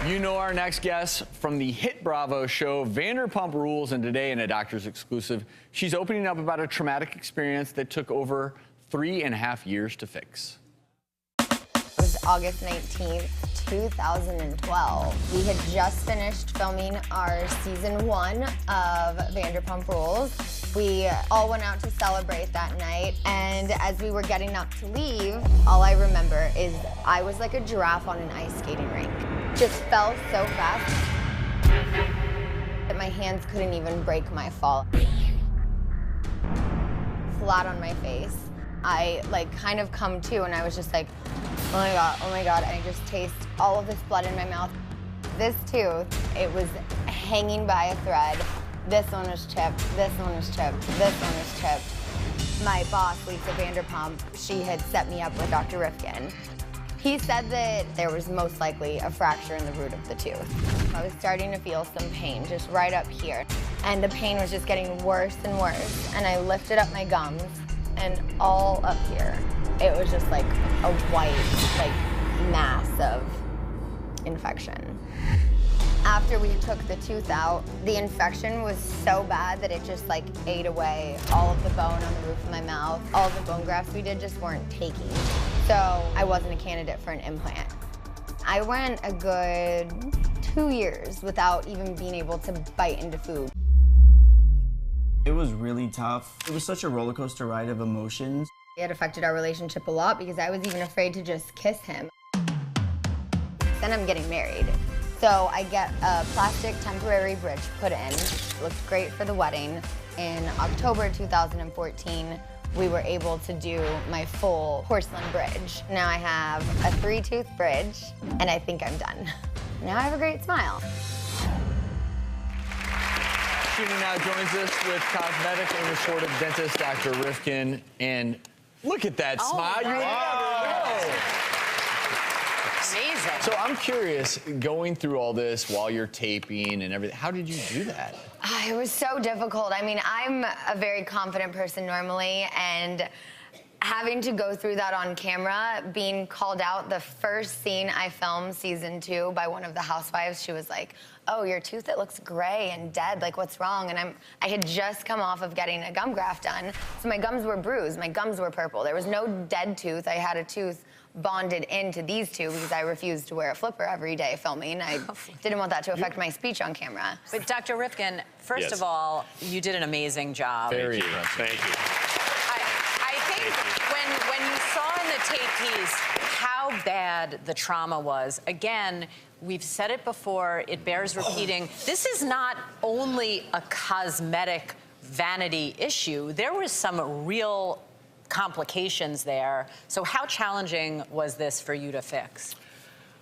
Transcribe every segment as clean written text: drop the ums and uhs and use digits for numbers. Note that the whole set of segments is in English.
You know our next guest from the hit Bravo show, Vanderpump Rules, and today in a doctor's exclusive, she's opening up about a traumatic experience that took over 3.5 years to fix. It was August 19th, 2012. We had just finished filming our season 1 of Vanderpump Rules. We all went out to celebrate that night, and as we were getting up to leave, all I remember is I was like a giraffe on an ice skating rink. Just fell so fast that my hands couldn't even break my fall. Flat on my face. I kind of come to, and I was just like, oh my God, and I just taste all of this blood in my mouth. This tooth, it was hanging by a thread. This one was chipped, this one was chipped, this one was chipped. My boss, Lisa Vanderpump, she had set me up with Dr. Rifkin. He said that there was most likely a fracture in the root of the tooth. I was starting to feel some pain just right up here, and the pain was just getting worse and worse, and I lifted up my gums, and all up here, it was just like a white, mass of infection. After we took the tooth out, the infection was so bad that it just ate away all of the bone on the roof of my mouth. All of the bone grafts we did just weren't taking. So I wasn't a candidate for an implant. I went a good 2 years without even being able to bite into food. It was really tough. It was such a roller coaster ride of emotions. It affected our relationship a lot because I was even afraid to just kiss him. Then I'm getting married. So I get a plastic temporary bridge put in. It looked great for the wedding. In October 2014, we were able to do my full porcelain bridge. Now I have a 3-tooth bridge, and I think I'm done. Now I have a great smile. Scheana now joins us with cosmetic and restorative dentist Dr. Rifkin. And look at that smile. You would never know. Amazing. So I'm curious, going through all this while you're taping and everything, how did you do that? It was so difficult. I mean, I'm a very confident person normally, and having to go through that on camera, being called out, the first scene I filmed season 2 by one of the housewives, she was like, oh, your tooth, it looks gray and dead, what's wrong? And I had just come off of getting a gum graft done, so my gums were bruised, my gums were purple. There was no dead tooth. I had a tooth bonded into these two because I refused to wear a flipper every day filming. I didn't want that to affect my speech on camera. But Dr. Rifkin, first of all, you did an amazing job. Very impressive. Thank you. I think when you saw in the tape piece how bad the trauma was, again, we've said it before, it bears repeating. This is not only a cosmetic vanity issue. There was some real complications there. So how challenging was this for you to fix?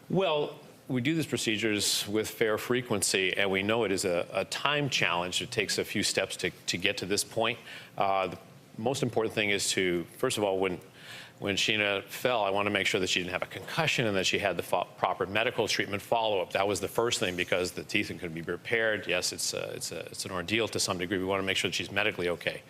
Well, we do these procedures with fair frequency, and we know it is a time challenge. It takes a few steps to get to this point. The most important thing is to, first of all, when Scheana fell, I want to make sure that she didn't have a concussion and that she had the proper medical treatment follow-up. That was the first thing, because the teeth could be repaired. Yes, it's an ordeal to some degree. We want to make sure that she's medically okay.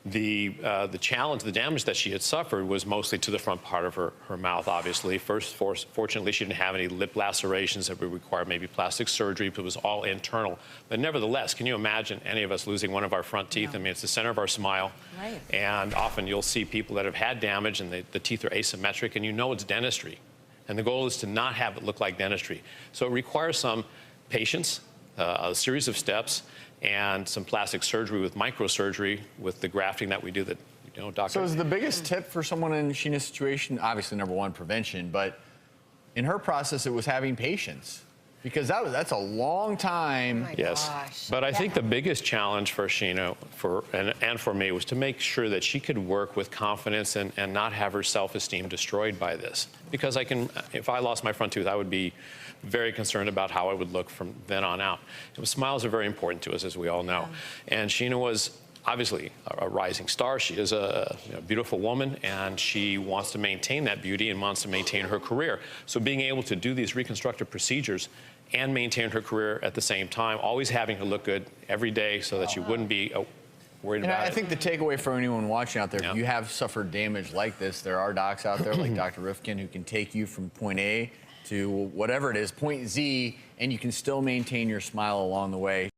The challenge, the damage that she had suffered was mostly to the front part of her mouth, obviously. Fortunately, she didn't have any lip lacerations that would require maybe plastic surgery, but it was all internal. But nevertheless, can you imagine any of us losing one of our front teeth? No. I mean, it's the center of our smile. Right. And often you'll see people that have had damage and the teeth are asymmetric, and you know it's dentistry. And the goal is to not have it look like dentistry. So it requires some patience, a series of steps, and some plastic surgery with microsurgery with the grafting that we do that, doctor. So is the biggest tip for someone in Scheana's situation, obviously number one, prevention, but in her process, it was having patience, because that's a long time. Oh my yes. gosh. But I think the biggest challenge for Scheana and for me was to make sure that she could work with confidence and not have her self-esteem destroyed by this. Because if I lost my front tooth, I would be very concerned about how I would look from then on out. Smiles are very important to us, as we all know. Yeah. And Scheana was obviously a rising star. She is a beautiful woman, and she wants to maintain that beauty and wants to maintain her career. So being able to do these reconstructive procedures and maintain her career at the same time, always having her look good every day so that she wouldn't be worried about it. I think the takeaway for anyone watching out there, if you have suffered damage like this, there are docs out there like Dr. Rifkin who can take you from point A to whatever it is, point Z, and you can still maintain your smile along the way.